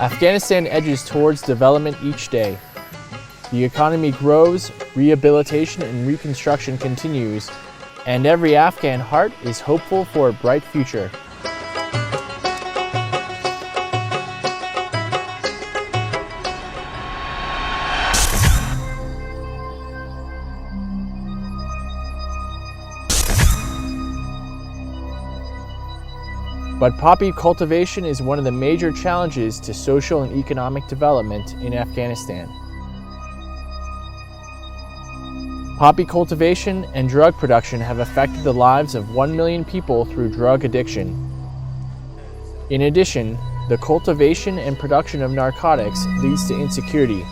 Afghanistan edges towards development each day. The economy grows, rehabilitation and reconstruction continues, and every Afghan heart is hopeful for a bright future. But poppy cultivation is one of the major challenges to social and economic development in Afghanistan. Poppy cultivation and drug production have affected the lives of 1 million people through drug addiction. In addition, the cultivation and production of narcotics leads to insecurity,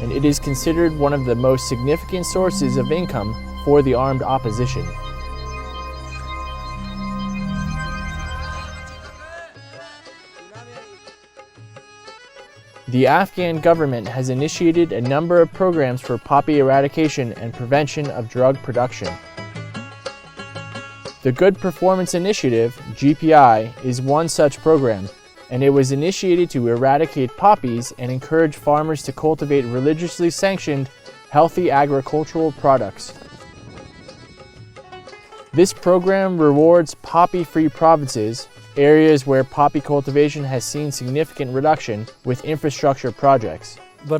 and it is considered one of the most significant sources of income for the armed opposition. The Afghan government has initiated a number of programs for poppy eradication and prevention of drug production. The Good Performance Initiative, GPI, is one such program, and it was initiated to eradicate poppies and encourage farmers to cultivate religiously sanctioned, healthy agricultural products. This program rewards poppy-free provinces, areas where poppy cultivation has seen significant reduction, with infrastructure projects. The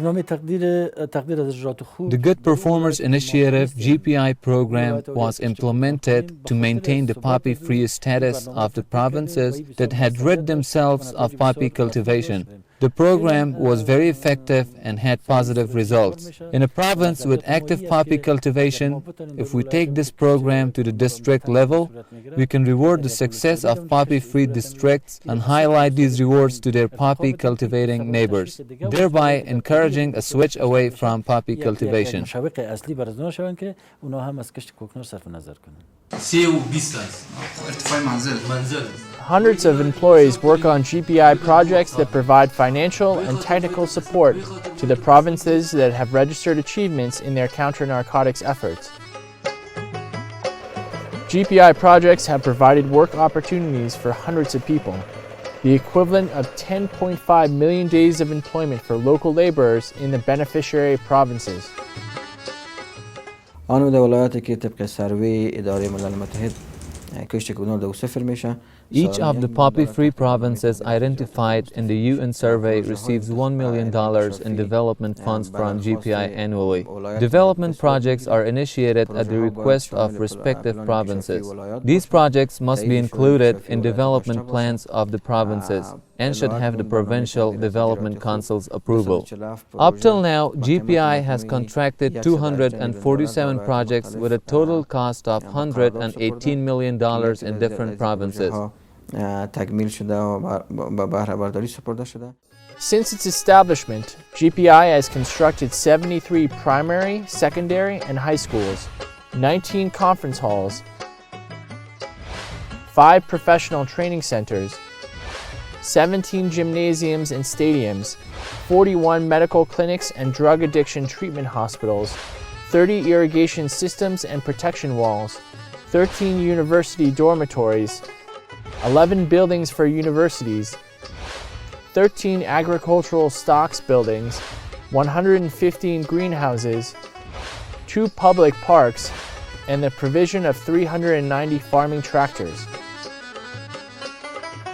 Good Performers Initiative GPI program was implemented to maintain the poppy-free status of the provinces that had rid themselves of poppy cultivation. The program was very effective and had positive results. In a province with active poppy cultivation, if we take this program to the district level, we can reward the success of poppy-free districts and highlight these rewards to their poppy cultivating neighbors, thereby encouraging a switch away from poppy cultivation. Hundreds of employees work on GPI projects that provide financial and technical support to the provinces that have registered achievements in their counter-narcotics efforts. GPI projects have provided work opportunities for hundreds of people, the equivalent of 10.5 million days of employment for local laborers in the beneficiary provinces. Each of the poppy-free provinces identified in the UN survey receives $1 million in development funds from GPI annually. Development projects are initiated at the request of respective provinces. These projects must be included in development plans of the provinces and should have the Provincial Development Council's approval. Up till now, GPI has contracted 247 projects with a total cost of $118 million in different provinces. Since its establishment, GPI has constructed 73 primary, secondary, and high schools, 19 conference halls, 5 professional training centers, 17 gymnasiums and stadiums, 41 medical clinics and drug addiction treatment hospitals, 30 irrigation systems and protection walls, 13 university dormitories, 11 buildings for universities, 13 agricultural stocks buildings, 115 greenhouses, 2 public parks, and the provision of 390 farming tractors.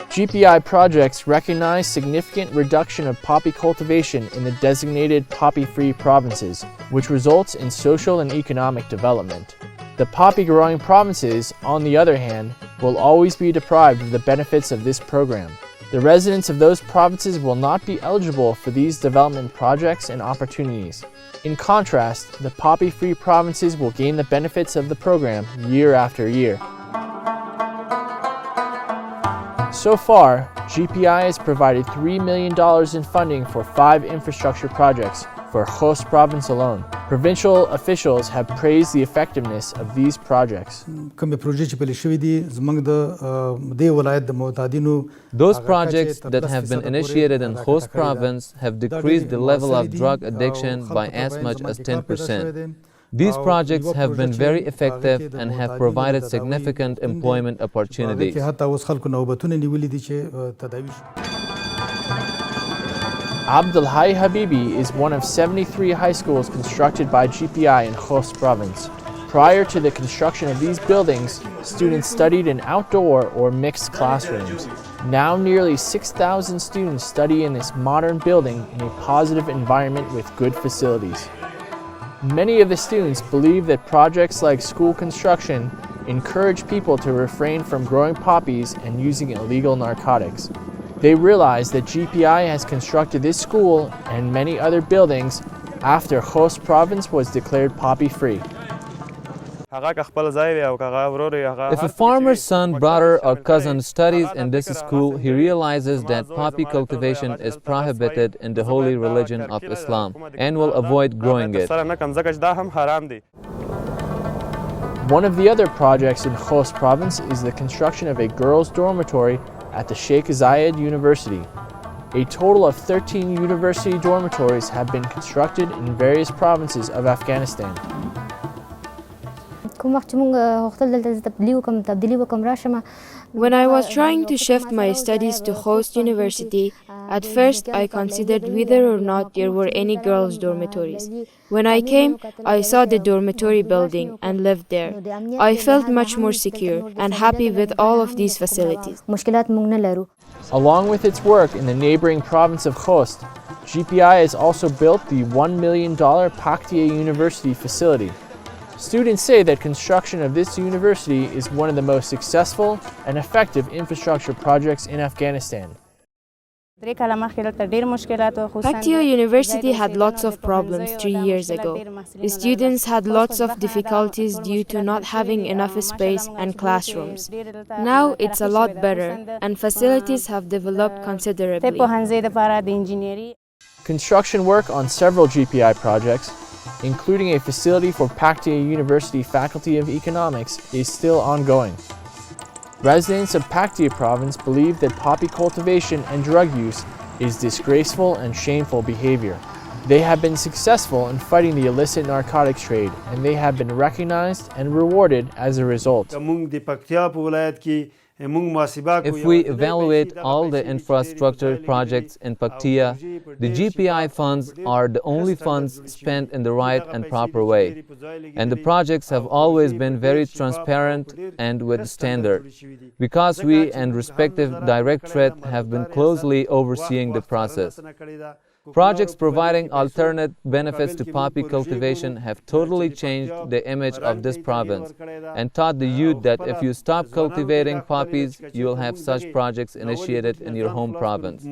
GPI projects recognize significant reduction of poppy cultivation in the designated poppy-free provinces, which results in social and economic development. The poppy-growing provinces, on the other hand, will always be deprived of the benefits of this program. The residents of those provinces will not be eligible for these development projects and opportunities. In contrast, the poppy-free provinces will gain the benefits of the program year after year. So far, GPI has provided $3 million in funding for 5 infrastructure projects for Khost province alone. Provincial officials have praised the effectiveness of these projects. Those projects that have been initiated in Khost province have decreased the level of drug addiction by as much as 10%. These projects have been very effective and have provided significant employment opportunities. Abdulhai Habibi is one of 73 high schools constructed by GPI in Khost province. Prior to the construction of these buildings, students studied in outdoor or mixed classrooms. Now nearly 6,000 students study in this modern building in a positive environment with good facilities. Many of the students believe that projects like school construction encourage people to refrain from growing poppies and using illegal narcotics. They realize that GPI has constructed this school and many other buildings after Khost province was declared poppy-free. If a farmer's son, brother, or cousin studies in this school, he realizes that poppy cultivation is prohibited in the holy religion of Islam and will avoid growing it. One of the other projects in Khost province is the construction of a girls' dormitory at the Sheikh Zayed University. A total of 13 university dormitories have been constructed in various provinces of Afghanistan. When I was trying to shift my studies to Khost University, at first I considered whether or not there were any girls' dormitories. When I came, I saw the dormitory building and lived there. I felt much more secure and happy with all of these facilities. Along with its work in the neighboring province of Khost, GPI has also built the $1 million Paktia University facility. Students say that construction of this university is one of the most successful and effective infrastructure projects in Afghanistan. Paktia University had lots of problems 3 years ago. The students had lots of difficulties due to not having enough space and classrooms. Now it's a lot better and facilities have developed considerably. Construction work on several GPI projects, including a facility for Paktia University Faculty of Economics, is still ongoing. Residents of Paktia province believe that poppy cultivation and drug use is disgraceful and shameful behavior. They have been successful in fighting the illicit narcotics trade, and they have been recognized and rewarded as a result. If we evaluate all the infrastructure projects in Paktia, the GPI funds are the only funds spent in the right and proper way. And the projects have always been very transparent and with standard, because we and respective directorate have been closely overseeing the process. Projects providing alternate benefits to poppy cultivation have totally changed the image of this province and taught the youth that if you stop cultivating poppies, you will have such projects initiated in your home province.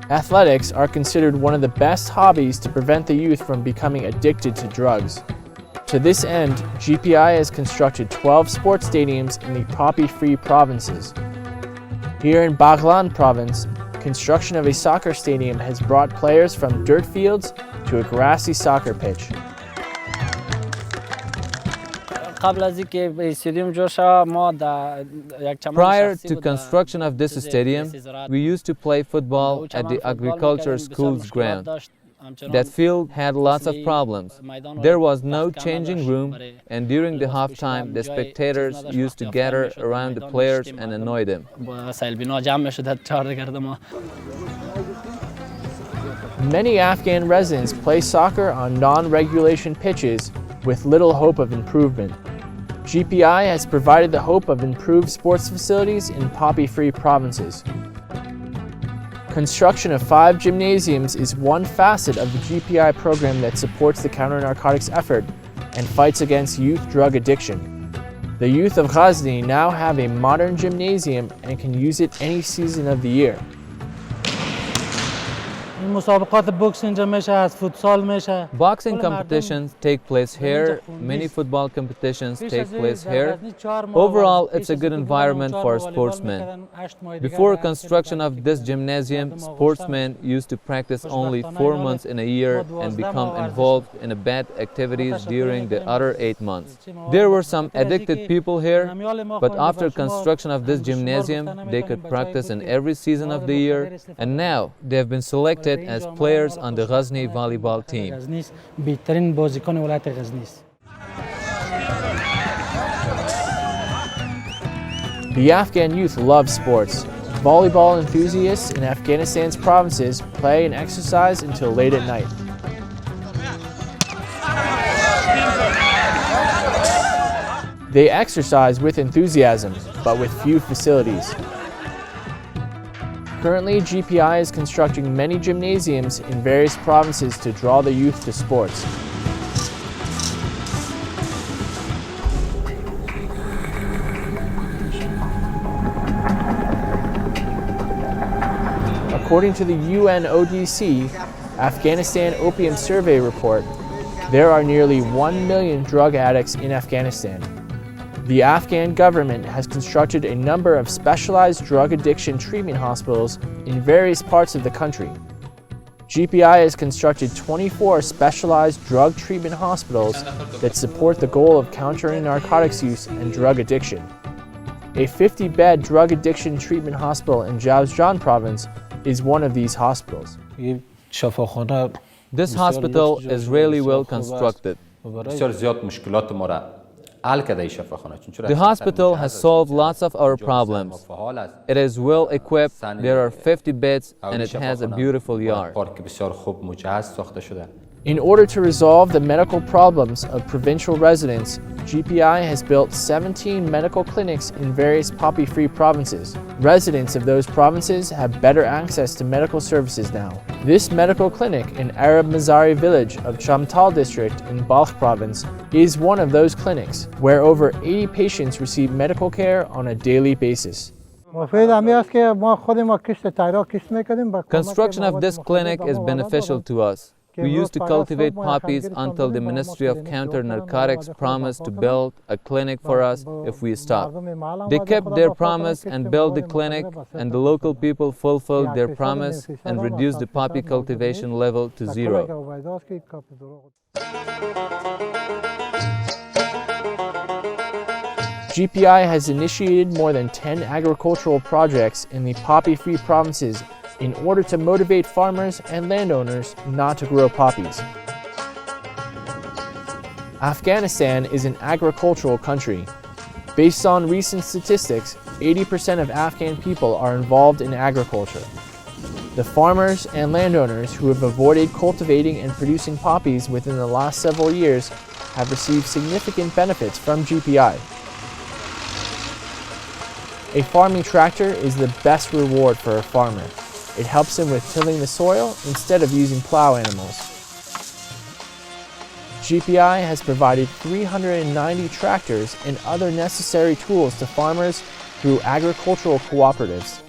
Athletics are considered one of the best hobbies to prevent the youth from becoming addicted to drugs. To this end, GPI has constructed 12 sports stadiums in the poppy-free provinces. Here in Baghlan province, construction of a soccer stadium has brought players from dirt fields to a grassy soccer pitch. Prior to construction of this stadium, we used to play football at the agriculture school's ground. That field had lots of problems. There was no changing room, and during the halftime, the spectators used to gather around the players and annoy them. Many Afghan residents play soccer on non-regulation pitches with little hope of improvement. GPI has provided the hope of improved sports facilities in poppy-free provinces. Construction of 5 gymnasiums is one facet of the GPI program that supports the counter-narcotics effort and fights against youth drug addiction. The youth of Ghazni now have a modern gymnasium and can use it any season of the year. Boxing competitions take place here, many football competitions take place here. Overall, it's a good environment for sportsmen. Before construction of this gymnasium, sportsmen used to practice only 4 months in a year and become involved in bad activities during the other 8 months. There were some addicted people here, but after construction of this gymnasium, they could practice in every season of the year, and now they have been selected as players on the Ghazni volleyball team. The Afghan youth love sports. Volleyball enthusiasts in Afghanistan's provinces play and exercise until late at night. They exercise with enthusiasm, but with few facilities. Currently, GPI is constructing many gymnasiums in various provinces to draw the youth to sports. According to the UNODC Afghanistan Opium Survey report, there are nearly 1 million drug addicts in Afghanistan. The Afghan government has constructed a number of specialized drug addiction treatment hospitals in various parts of the country. GPI has constructed 24 specialized drug treatment hospitals that support the goal of countering narcotics use and drug addiction. A 50-bed drug addiction treatment hospital in Jawzjan province is one of these hospitals. This hospital is really well constructed. The hospital has solved lots of our problems. It is well equipped, there are 50 beds, and it has a beautiful yard. In order to resolve the medical problems of provincial residents, GPI has built 17 medical clinics in various poppy-free provinces. Residents of those provinces have better access to medical services now. This medical clinic in Arab Mazari village of Chamtal district in Balkh province is one of those clinics, where over 80 patients receive medical care on a daily basis. Construction of this clinic is beneficial to us. We used to cultivate poppies until the Ministry of Counter-Narcotics promised to build a clinic for us if we stopped. They kept their promise and built the clinic, and the local people fulfilled their promise and reduced the poppy cultivation level to 0. GPI has initiated more than 10 agricultural projects in the poppy-free provinces in order to motivate farmers and landowners not to grow poppies. Afghanistan is an agricultural country. Based on recent statistics, 80% of Afghan people are involved in agriculture. The farmers and landowners who have avoided cultivating and producing poppies within the last several years have received significant benefits from GPI. A farming tractor is the best reward for a farmer. It helps him with tilling the soil instead of using plow animals. GPI has provided 390 tractors and other necessary tools to farmers through agricultural cooperatives.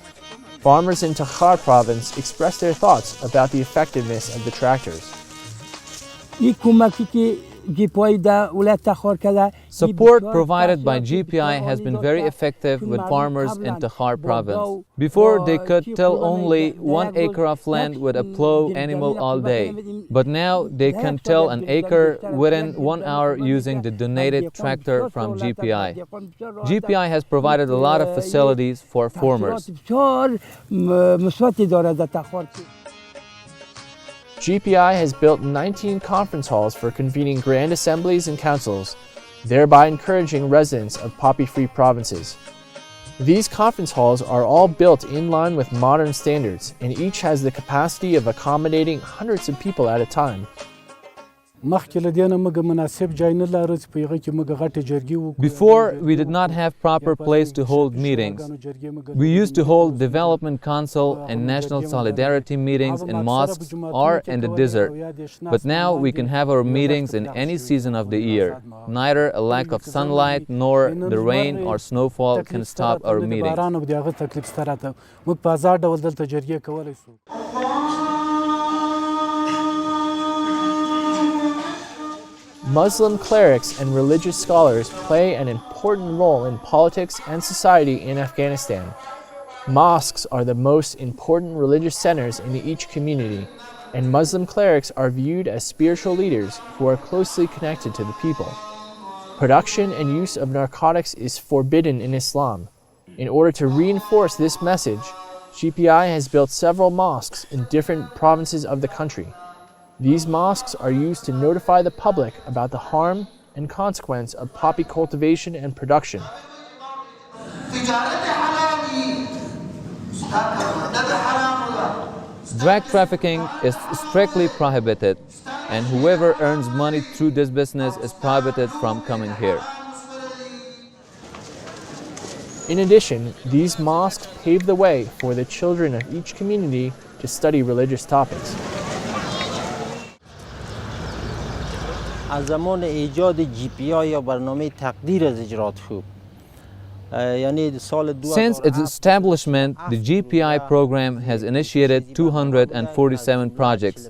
Farmers in Takhar province expressed their thoughts about the effectiveness of the tractors. Support provided by GPI has been very effective with farmers in Takhar province. Before, they could till only 1 acre of land with a plow animal all day. But now they can till an acre within 1 hour using the donated tractor from GPI. GPI has provided a lot of facilities for farmers. GPI has built 19 conference halls for convening grand assemblies and councils, thereby encouraging residents of poppy-free provinces. These conference halls are all built in line with modern standards, and each has the capacity of accommodating hundreds of people at a time. Before, we did not have proper place to hold meetings. We used to hold development council and national solidarity meetings in mosques or in the desert. But now we can have our meetings in any season of the year. Neither a lack of sunlight nor the rain or snowfall can stop our meetings. Muslim clerics and religious scholars play an important role in politics and society in Afghanistan. Mosques are the most important religious centers in each community, and Muslim clerics are viewed as spiritual leaders who are closely connected to the people. Production and use of narcotics is forbidden in Islam. In order to reinforce this message, GPI has built several mosques in different provinces of the country. These mosques are used to notify the public about the harm and consequence of poppy cultivation and production. Drug trafficking is strictly prohibited, and whoever earns money through this business is prohibited from coming here. In addition, these mosques pave the way for the children of each community to study religious topics. از زمان ایجاد GPI یا برنامه تقدیر از اجرات خوب Since its establishment, the GPI program has initiated 247 projects.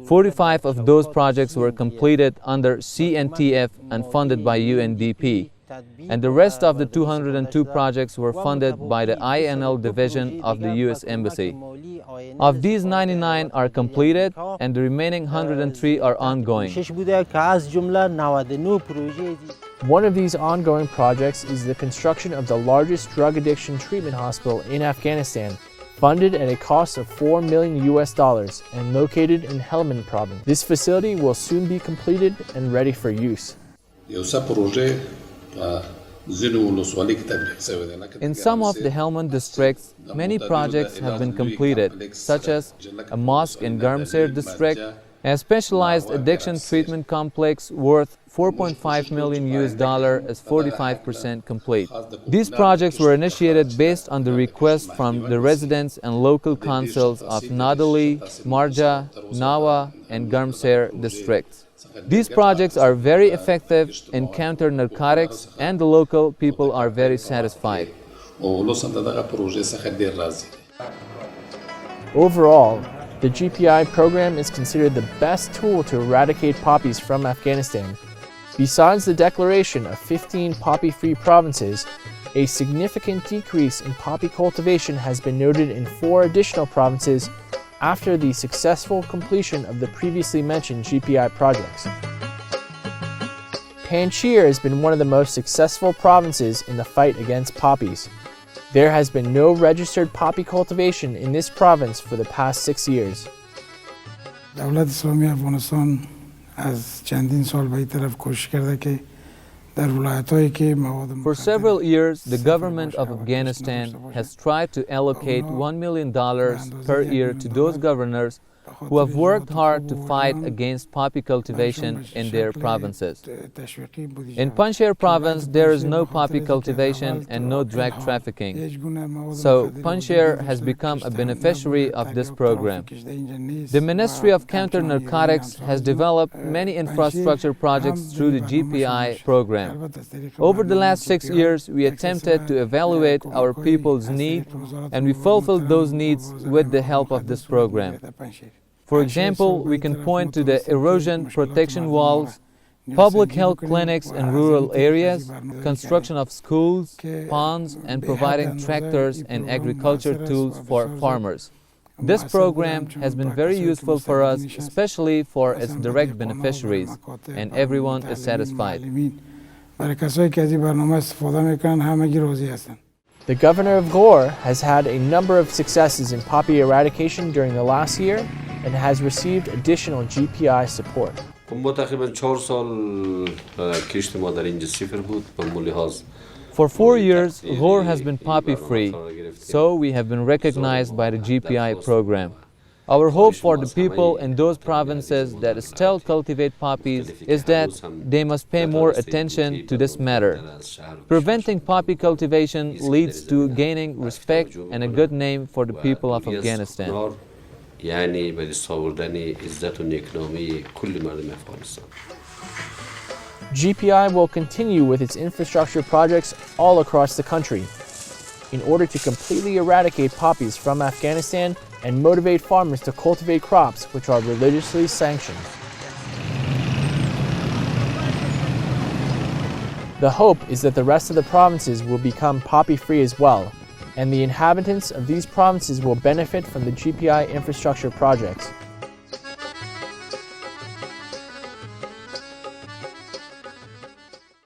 45 of those projects were completed under CNTF and funded by UNDP. And the rest of the 202 projects were funded by the INL division of the U.S. Embassy. Of these, 99 are completed and the remaining 103 are ongoing. One of these ongoing projects is the construction of the largest drug addiction treatment hospital in Afghanistan, funded at a cost of $4 million and located in Helmand province. This facility will soon be completed and ready for use. In some of the Helmand districts, many projects have been completed, such as a mosque in Garmsir district, a specialized addiction treatment complex worth $4.5 million is 45% complete. These projects were initiated based on the request from the residents and local councils of Nadali, Marja, Nawa, and Garmsir districts. These projects are very effective in counter narcotics, and the local people are very satisfied. Overall, the GPI program is considered the best tool to eradicate poppies from Afghanistan. Besides the declaration of 15 poppy-free provinces, a significant decrease in poppy cultivation has been noted in 4 additional provinces after the successful completion of the previously mentioned GPI projects. Panjshir has been one of the most successful provinces in the fight against poppies. There has been no registered poppy cultivation in this province for the past 6 years. For several years, the government of Afghanistan has tried to allocate $1 million per year to those governors who have worked hard to fight against poppy cultivation in their provinces. In Panjshir province, there is no poppy cultivation and no drug trafficking. So Panjshir has become a beneficiary of this program. The Ministry of Counter-Narcotics has developed many infrastructure projects through the GPI program. Over the last 6 years, we attempted to evaluate our people's needs, and we fulfilled those needs with the help of this program. For example, we can point to the erosion protection walls, public health clinics in rural areas, construction of schools, ponds, and providing tractors and agriculture tools for farmers. This program has been very useful for us, especially for its direct beneficiaries, and everyone is satisfied. The governor of Ghor has had a number of successes in poppy eradication during the last year and has received additional GPI support. For 4 years, Ghor has been poppy-free, so we have been recognized by the GPI program. Our hope for the people in those provinces that still cultivate poppies is that they must pay more attention to this matter. Preventing poppy cultivation leads to gaining respect and a good name for the people of Afghanistan. GPI will continue with its infrastructure projects all across the country in order to completely eradicate poppies from Afghanistan and motivate farmers to cultivate crops which are religiously sanctioned. The hope is that the rest of the provinces will become poppy-free as well, and the inhabitants of these provinces will benefit from the GPI infrastructure projects.